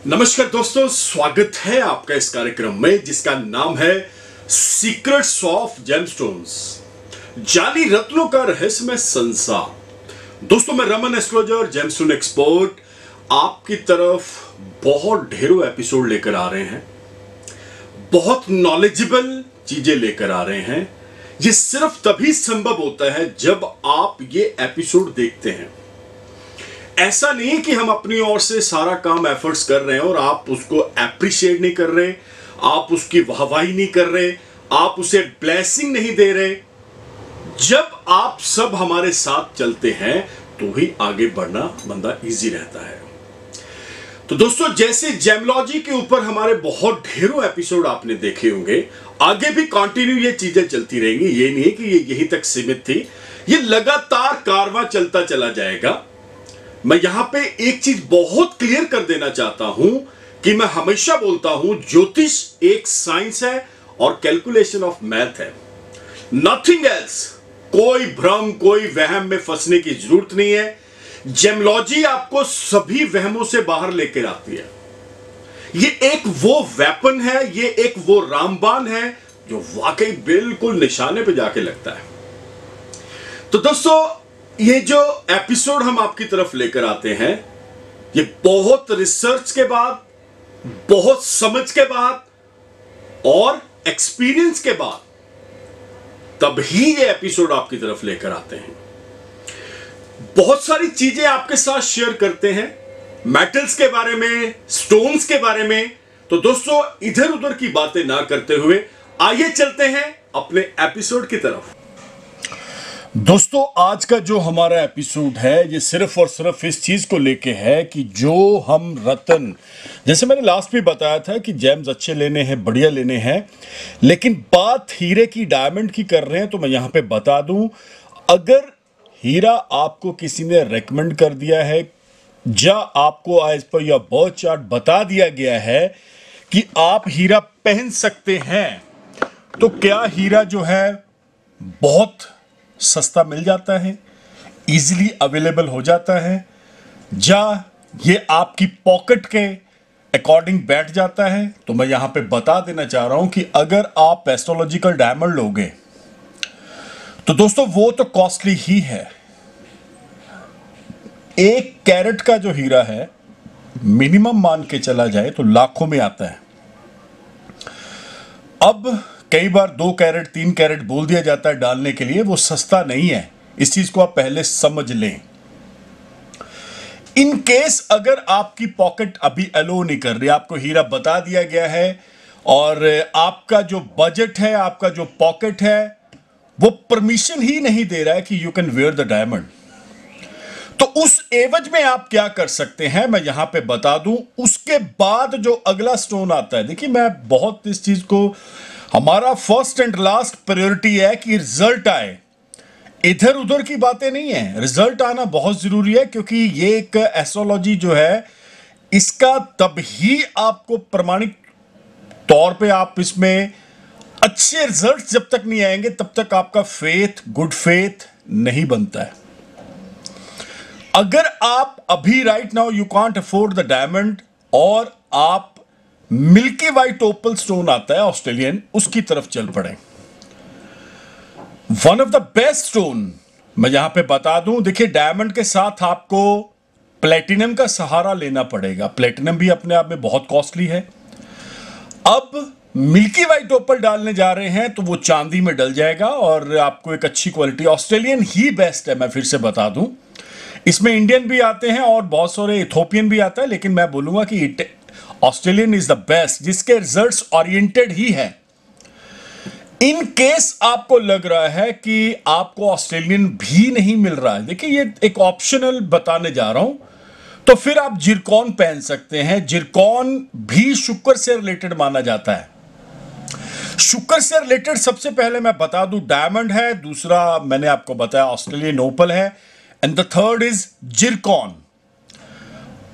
नमस्कार दोस्तों, स्वागत है आपका इस कार्यक्रम में जिसका नाम है सीक्रेट्स ऑफ जेमस्टोन्स, जाली रत्नों का रहस्यमय संसार। दोस्तों, मैं रमन एस्ट्रोलॉजर, जेमस्टोन एक्सपर्ट, आपकी तरफ बहुत ढेरों एपिसोड लेकर आ रहे हैं, बहुत नॉलेजेबल चीजें लेकर आ रहे हैं। ये सिर्फ तभी संभव होता है जब आप ये एपिसोड देखते हैं। ऐसा नहीं कि हम अपनी ओर से सारा काम एफर्ट्स कर रहे हैं और आप उसको एप्रिशिएट नहीं कर रहे, आप उसकी वाहवाही नहीं कर रहे, आप उसे ब्लेसिंग नहीं दे रहे। जब आप सब हमारे साथ चलते हैं तो ही आगे बढ़ना बंदा इजी रहता है। तो दोस्तों, जैसे जेमोलॉजी के ऊपर हमारे बहुत ढेरों एपिसोड आपने देखे होंगे, आगे भी कंटिन्यू ये चीजें चलती रहेंगी। ये नहीं कि ये यहीं तक सीमित थी, ये लगातार कारवां चलता चला जाएगा। मैं यहां पे एक चीज बहुत क्लियर कर देना चाहता हूं कि मैं हमेशा बोलता हूं, ज्योतिष एक साइंस है और कैलकुलेशन ऑफ मैथ है, नथिंग एल्स। कोई भ्रम, कोई वहम में फंसने की जरूरत नहीं है। जेमोलॉजी आपको सभी वहमों से बाहर लेकर आती है। ये एक वो वेपन है, ये एक वो रामबाण है जो वाकई बिल्कुल निशाने पे जाके लगता है। तो दोस्तों, ये जो एपिसोड हम आपकी तरफ लेकर आते हैं, ये बहुत रिसर्च के बाद, बहुत समझ के बाद और एक्सपीरियंस के बाद तभी ये एपिसोड आपकी तरफ लेकर आते हैं। बहुत सारी चीजें आपके साथ शेयर करते हैं, मेटल्स के बारे में, स्टोन्स के बारे में। तो दोस्तों, इधर उधर की बातें ना करते हुए आइए चलते हैं अपने एपिसोड की तरफ। दोस्तों, आज का जो हमारा एपिसोड है ये सिर्फ और सिर्फ इस चीज को लेके है कि जो हम रत्न, जैसे मैंने लास्ट में बताया था कि जेम्स अच्छे लेने हैं, बढ़िया लेने हैं, लेकिन बात हीरे की, डायमंड की कर रहे हैं। तो मैं यहां पे बता दूं, अगर हीरा आपको किसी ने रेकमेंड कर दिया है, या आपको एज पर या बर्थ चार्ट बता दिया गया है कि आप हीरा पहन सकते हैं, तो क्या हीरा जो है बहुत सस्ता मिल जाता है, इजीली अवेलेबल हो जाता है, या ये आपकी पॉकेट के अकॉर्डिंग बैठ जाता है? तो मैं यहां पे बता देना चाह रहा हूं कि अगर आप एस्ट्रोलॉजिकल डायमंड लोगे तो दोस्तों वो तो कॉस्टली ही है। 1 कैरेट का जो हीरा है मिनिमम मान के चला जाए तो लाखों में आता है। अब कई बार 2 कैरेट 3 कैरेट बोल दिया जाता है डालने के लिए, वो सस्ता नहीं है। इस चीज को आप पहले समझ लें। इन केस अगर आपकी पॉकेट अभी अलो नहीं कर रही, आपको हीरा बता दिया गया है और आपका जो बजट है, आपका जो पॉकेट है, वो परमिशन ही नहीं दे रहा है कि you can wear the diamond, तो उस एवज में आप क्या कर सकते हैं मैं यहां पे बता दूं। उसके बाद जो अगला स्टोन आता है, देखिए मैं बहुत इस चीज को, हमारा फर्स्ट एंड लास्ट प्रायोरिटी है कि रिजल्ट आए, इधर उधर की बातें नहीं है। रिजल्ट आना बहुत जरूरी है, क्योंकि ये एक एस्ट्रोलॉजी जो है, इसका तब ही आपको प्रमाणिक तौर पे आप इसमें अच्छे रिजल्ट जब तक नहीं आएंगे तब तक आपका फेथ, गुड फेथ नहीं बनता है। अगर आप अभी right now you can't afford the diamond और आप मिल्की वाइट ओपल स्टोन आता है ऑस्ट्रेलियन, उसकी तरफ चल पड़े। One of the best stone मैं यहां पे बता दूं, देखिए डायमंड के साथ आपको प्लेटिनम का सहारा लेना पड़ेगा। प्लेटिनम भी अपने आप में बहुत कॉस्टली है। अब मिल्की वाइट ओपल डालने जा रहे हैं तो वो चांदी में डल जाएगा और आपको एक अच्छी क्वालिटी, ऑस्ट्रेलियन ही बेस्ट है। मैं फिर से बता दूं, इसमें इंडियन भी आते हैं और बहुत सारे इथोपियन भी आता है, लेकिन मैं बोलूंगा कि ऑस्ट्रेलियन इज द बेस्ट, जिसके रिजल्ट्स ओरिएंटेड ही है। इन केस आपको लग रहा है कि आपको ऑस्ट्रेलियन भी नहीं मिल रहा है, देखिए ये एक ऑप्शनल बताने जा रहा हूं, तो फिर आप जिरकॉन पहन सकते हैं। जिरकॉन भी शुक्र से रिलेटेड माना जाता है। शुक्र से रिलेटेड सबसे पहले मैं बता दूं डायमंड है, दूसरा मैंने आपको बताया ऑस्ट्रेलियन ओपल है, and the third is Zircon.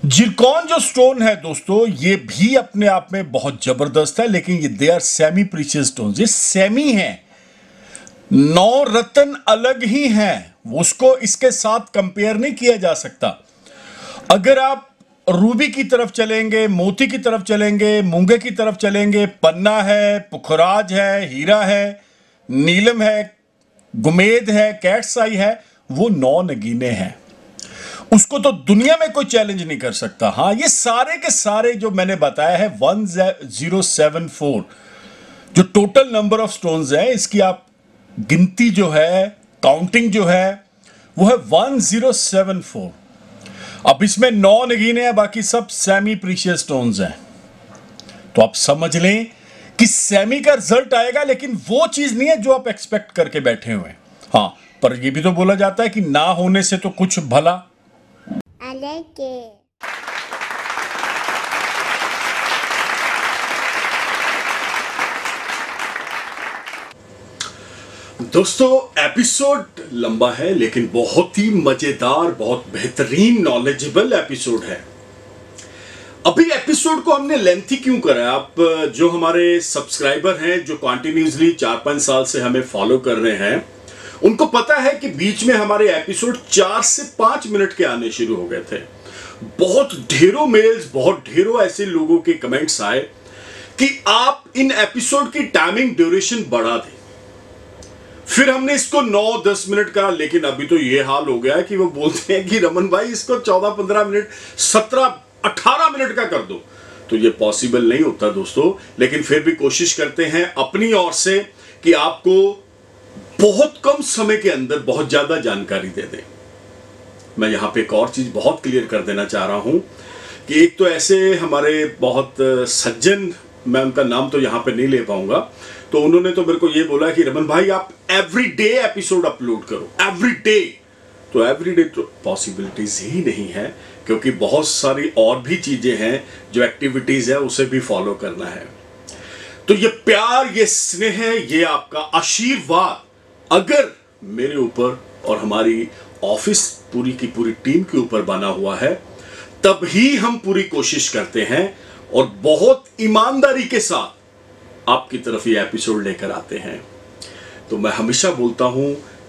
Zircon जो स्टोन है दोस्तों, ये भी अपने आप में बहुत जबरदस्त है, लेकिन ये they are semi precious stones, ये सेमी है। 9 रत्न अलग ही हैं, उसको इसके साथ कंपेयर नहीं किया जा सकता। अगर आप रूबी की तरफ चलेंगे, मोती की तरफ चलेंगे, मूंगे की तरफ चलेंगे, पन्ना है, पुखराज है, हीरा है, नीलम है, गुमेद है, कैट्स आई है, वो 9 नगीने हैं। उसको तो दुनिया में कोई चैलेंज नहीं कर सकता। हाँ, ये सारे के सारे जो मैंने बताया है 1074 जो टोटल नंबर ऑफ स्टोन्स है, इसकी आप गिनती जो है, काउंटिंग जो है, वो है 1074। अब इसमें 9 नगीने हैं, बाकी सब सेमी प्रीशियस स्टोन्स हैं। तो आप समझ लें कि सेमी का रिजल्ट आएगा, लेकिन वो चीज नहीं है जो आप एक्सपेक्ट करके बैठे हुए हैं। हाँ, पर ये भी तो बोला जाता है कि ना होने से तो कुछ भला। I like it. दोस्तों, एपिसोड लंबा है लेकिन बहुत ही मजेदार, बहुत बेहतरीन नॉलेजेबल एपिसोड है। अभी एपिसोड को हमने लेंथी क्यों करा है? आप जो हमारे सब्सक्राइबर हैं, जो कंटिन्यूसली 4-5 साल से हमें फॉलो कर रहे हैं, उनको पता है कि बीच में हमारे एपिसोड 4 से 5 मिनट के आने शुरू हो गए थे। बहुत ढेरों मेल्स, बहुत ढेरों ऐसे लोगों के कमेंट्स आए कि आप इन एपिसोड की टाइमिंग ड्यूरेशन बढ़ा दें। फिर हमने इसको 9-10 मिनट का, लेकिन अभी तो ये हाल हो गया है कि वो बोलते हैं कि रमन भाई इसको 14-15 मिनट, 17-18 मिनट का कर दो। तो ये पॉसिबल नहीं होता दोस्तों, लेकिन फिर भी कोशिश करते हैं अपनी ओर से कि आपको बहुत कम समय के अंदर बहुत ज्यादा जानकारी दे दें। मैं यहां पे एक और चीज बहुत क्लियर कर देना चाह रहा हूं कि एक तो ऐसे हमारे बहुत सज्जन, मैं उनका नाम तो यहां पे नहीं ले पाऊंगा, तो उन्होंने तो मेरे को ये बोला कि रमन भाई आप एवरी डे एपिसोड अपलोड करो, एवरी डे। तो एवरी डे तो पॉसिबिलिटीज ही नहीं है, क्योंकि बहुत सारी और भी चीजें हैं, जो एक्टिविटीज है उसे भी फॉलो करना है। तो ये प्यार, ये स्नेह, ये आपका आशीर्वाद अगर मेरे ऊपर और हमारी ऑफिस पूरी की पूरी टीम के ऊपर बना हुआ है, तब ही हम पूरी कोशिश करते हैं और बहुत ईमानदारी के साथ आपकी तरफ ये एपिसोड लेकर आते हैं। तो मैं हमेशा बोलता हूं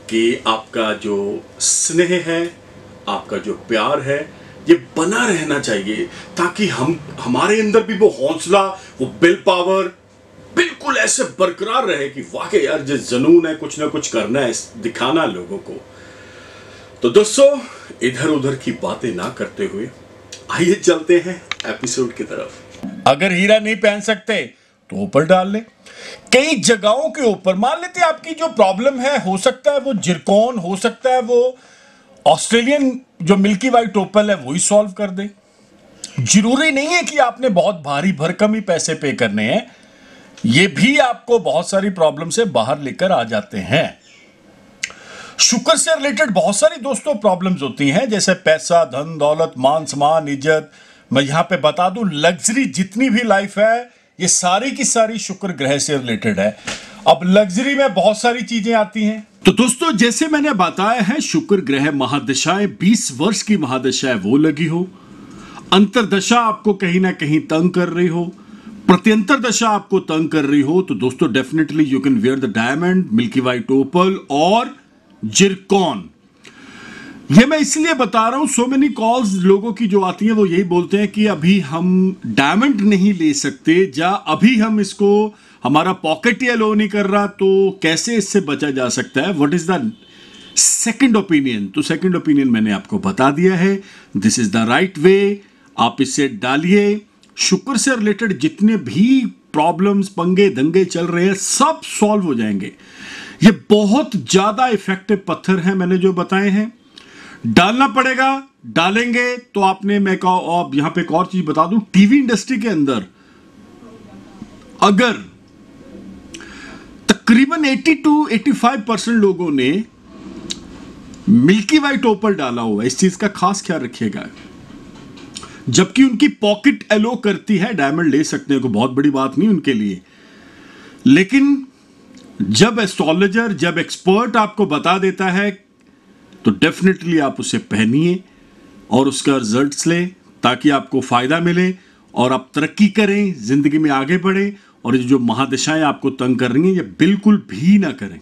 कि आपका जो स्नेह है, आपका जो प्यार है, ये बना रहना चाहिए, ताकि हमारे अंदर भी वो हौसला, वो विल पावर बिल्कुल ऐसे बरकरार रहे कि वाकई यार जो जुनून है, कुछ ना कुछ करना है, दिखाना लोगों को। तो दोस्तों, इधर उधर की बातें ना करते हुए आइए चलते हैं एपिसोड की तरफ। अगर हीरा नहीं पहन सकते तो ऊपर डाल ले। कई जगहों के ऊपर मान लेते हैं आपकी जो प्रॉब्लम है, हो सकता है वो जिरकॉन, हो सकता है वो ऑस्ट्रेलियन जो मिल्की वाइट ओपल है, वही सॉल्व कर दे। जरूरी नहीं है कि आपने बहुत भारी भरकम ही पैसे पे करने हैं, ये भी आपको बहुत सारी प्रॉब्लम से बाहर लेकर आ जाते हैं। शुक्र से रिलेटेड बहुत सारी दोस्तों प्रॉब्लम्स होती हैं, जैसे पैसा, धन दौलत, मान सम्मान, इज्जत। मैं यहां पे बता दूं, लग्जरी जितनी भी लाइफ है, ये सारी की सारी शुक्र ग्रह से रिलेटेड है। अब लग्जरी में बहुत सारी चीजें आती हैं। तो दोस्तों, जैसे मैंने बताया है, शुक्र ग्रह महादशाएं 20 वर्ष की महादशा है वो लगी हो, अंतरदशा आपको कहीं ना कहीं तंग कर रही हो, प्रत्यंतर दशा आपको तंग कर रही हो, तो दोस्तों definitely you can wear the diamond, milky white opal और जिरकॉन। ये मैं इसलिए बता रहा हूं, सो मेनी कॉल्स लोगों की जो आती हैं वो यही बोलते हैं कि अभी हम डायमंड नहीं ले सकते, या अभी हम इसको, हमारा पॉकेट ही अलो नहीं कर रहा, तो कैसे इससे बचा जा सकता है, what is the second opinion. तो सेकंड ओपिनियन मैंने आपको बता दिया है, this is the right way. आप इसे डालिए, शुक्र से रिलेटेड जितने भी प्रॉब्लम्स, पंगे दंगे चल रहे हैं, सब सॉल्व हो जाएंगे। ये बहुत ज्यादा इफेक्टिव पत्थर हैं मैंने जो बताए हैं, डालना पड़ेगा, डालेंगे तो आपने, मैं यहां पे एक और चीज बता दूं, टीवी इंडस्ट्री के अंदर अगर तकरीबन 80-85% लोगों ने मिल्की वाइट ओपल डाला हुआ, इस चीज का खास ख्याल रखिएगा, जबकि उनकी पॉकेट एलो करती है, डायमंड ले सकते हैं, कोई बहुत बड़ी बात नहीं उनके लिए। लेकिन जब एस्ट्रोलॉजर, जब एक्सपर्ट आपको बता देता है, तो डेफिनेटली आप उसे पहनिए और उसका रिजल्ट्स लें, ताकि आपको फायदा मिले और आप तरक्की करें, जिंदगी में आगे बढ़ें, और ये जो महादशाएं आपको तंग कर रही हैं, ये बिल्कुल भी ना करें।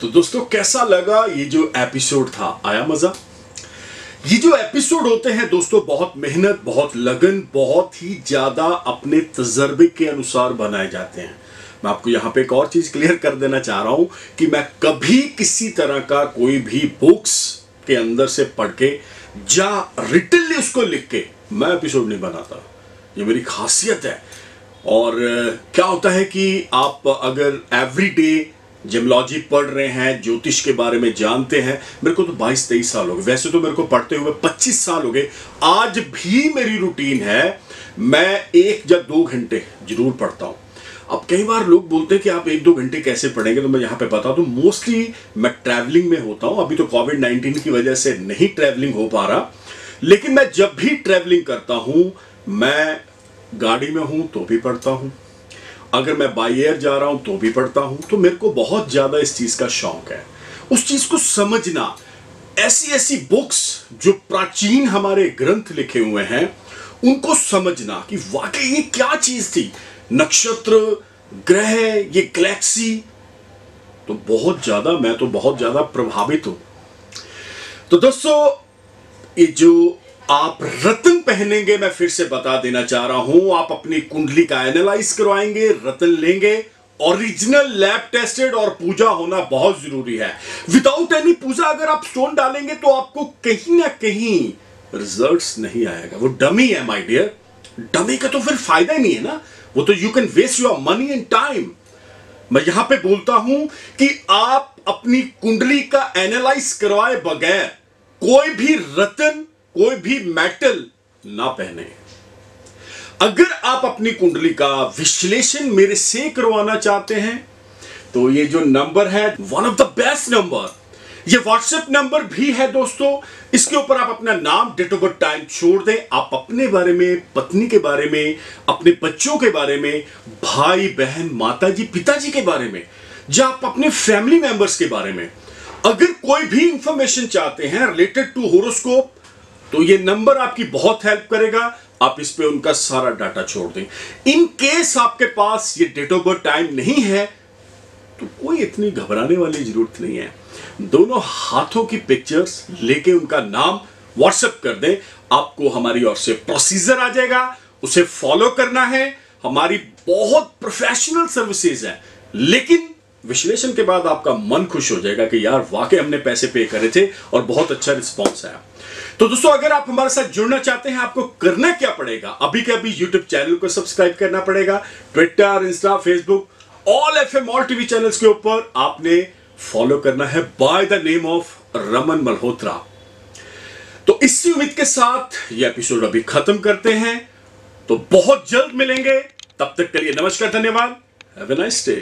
तो दोस्तों कैसा लगा ये जो एपिसोड था, आया मजा? ये जो एपिसोड होते हैं दोस्तों बहुत मेहनत, बहुत लगन, बहुत ही ज्यादा अपने तजर्बे के अनुसार बनाए जाते हैं। मैं आपको यहां पे एक और चीज क्लियर कर देना चाह रहा हूं कि मैं कभी किसी तरह का कोई भी बुक्स के अंदर से पढ़ के या रिटनली उसको लिख के मैं एपिसोड नहीं बनाता। ये मेरी खासियत है। और क्या होता है कि आप अगर एवरीडे जियोलॉजी पढ़ रहे हैं, ज्योतिष के बारे में जानते हैं, मेरे को तो 22-23 साल हो गए, वैसे तो मेरे को पढ़ते हुए 25 साल हो गए। आज भी मेरी रूटीन है, मैं 1 या 2 घंटे जरूर पढ़ता हूं। अब कई बार लोग बोलते हैं कि आप 1-2 घंटे कैसे पढ़ेंगे, तो मैं यहां पे बता दूं, मोस्टली मैं ट्रैवलिंग में होता हूं। अभी तो कोविड-19 की वजह से नहीं ट्रैवलिंग हो पा रहा, लेकिन मैं जब भी ट्रैवलिंग करता हूं, मैं गाड़ी में हूं तो भी पढ़ता हूं, अगर मैं बाई एयर जा रहा हूं तो भी पढ़ता हूं। तो मेरे को बहुत ज्यादा इस चीज का शौक है, उस चीज को समझना। ऐसी ऐसी बुक्स जो प्राचीन हमारे ग्रंथ लिखे हुए हैं उनको समझना कि वाकई ये क्या चीज थी, नक्षत्र, ग्रह, ये गैलेक्सी। तो मैं तो बहुत ज्यादा प्रभावित हूं। तो दोस्तों ये जो आप रत्न पहनेंगे, मैं फिर से बता देना चाह रहा हूं, आप अपनी कुंडली का एनालाइज करवाएंगे, रत्न लेंगे, ओरिजिनल लैब टेस्टेड, और पूजा होना बहुत जरूरी है। विदाउट एनी पूजा अगर आप स्टोन डालेंगे तो आपको कहीं ना कहीं रिजल्ट्स नहीं आएगा। वो डमी है माय डियर, डमी का तो फिर फायदा ही नहीं है ना, वो तो you can waste your money and time. मैं यहां पे बोलता हूं कि आप अपनी कुंडली का एनालाइज करवाए बगैर कोई भी रत्न, कोई भी मेटल ना पहने। अगर आप अपनी कुंडली का विश्लेषण मेरे से करवाना चाहते हैं तो ये जो नंबर है, one of the best number, ये व्हाट्सएप नंबर भी है दोस्तों। इसके ऊपर आप अपना नाम, डेट ऑफ बर्थ, टाइम छोड़ दें। आप अपने बारे में, पत्नी के बारे में, अपने बच्चों के बारे में, भाई बहन, माताजी, पिताजी के बारे में, या आप अपने फैमिली मेंबर्स के बारे में अगर कोई भी इंफॉर्मेशन चाहते हैं रिलेटेड टू होरोस्कोप, तो ये नंबर आपकी बहुत हेल्प करेगा। आप इस पे उनका सारा डाटा छोड़ दें। इन केस आपके पास ये डेट ऑफ बर्थ, टाइम नहीं है तो कोई इतनी घबराने वाली जरूरत नहीं है। दोनों हाथों की पिक्चर्स लेके उनका नाम व्हाट्सएप कर दें, आपको हमारी ओर से प्रोसीजर आ जाएगा, उसे फॉलो करना है। हमारी बहुत प्रोफेशनल सर्विसेज है, लेकिन विश्लेषण के बाद आपका मन खुश हो जाएगा कि यार वाकई हमने पैसे पे करे थे और बहुत अच्छा रिस्पॉन्स आया। तो दोस्तों अगर आप हमारे साथ जुड़ना चाहते हैं, आपको करना क्या पड़ेगा? अभी के अभी यूट्यूब चैनल को सब्सक्राइब करना पड़ेगा। Twitter, Insta, Facebook, all FM, all TV channels के ऊपर आपने फॉलो करना है by the name of Raman Malhotra. तो इसी उम्मीद के साथ ये एपिसोड अभी खत्म करते हैं, तो बहुत जल्द मिलेंगे। तब तक के लिए नमस्कार, धन्यवाद, हैव अ नाइस डे।